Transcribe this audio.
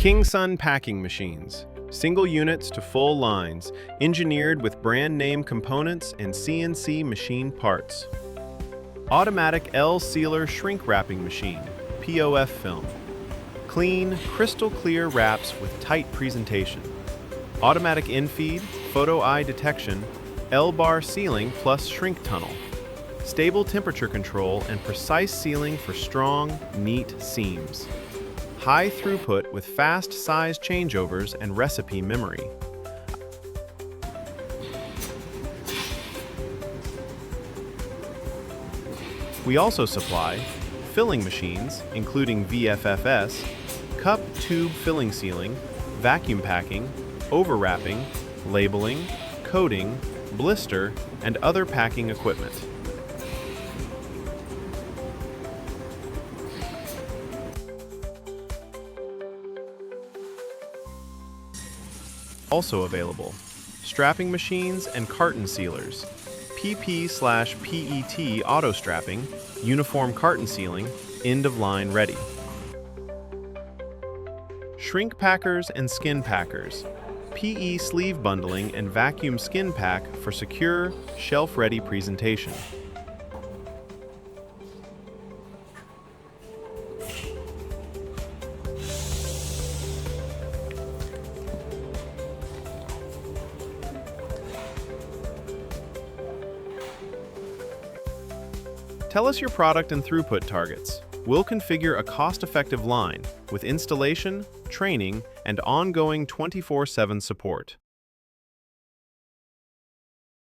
Kingsun packing machines, single units to full lines, engineered with brand name components and CNC machine parts. Automatic L-Sealer shrink wrapping machine, POF film. Clean, crystal clear wraps with tight presentation. Automatic infeed, photo eye detection, L-bar sealing plus shrink tunnel. Stable temperature control and precise sealing for strong, neat seams. High throughput with fast size changeovers and recipe memory. We also supply filling machines, including VFFS, cup tube filling sealing, vacuum packing, overwrapping, labeling, coating, blister, and other packing equipment. Also available, strapping machines and carton sealers, PP/PET auto strapping, uniform carton sealing, end of line ready. Shrink packers and skin packers, PE sleeve bundling and vacuum skin pack for secure, shelf-ready presentation. Tell us your product and throughput targets. We'll configure a cost-effective line with installation, training, and ongoing 24/7 support.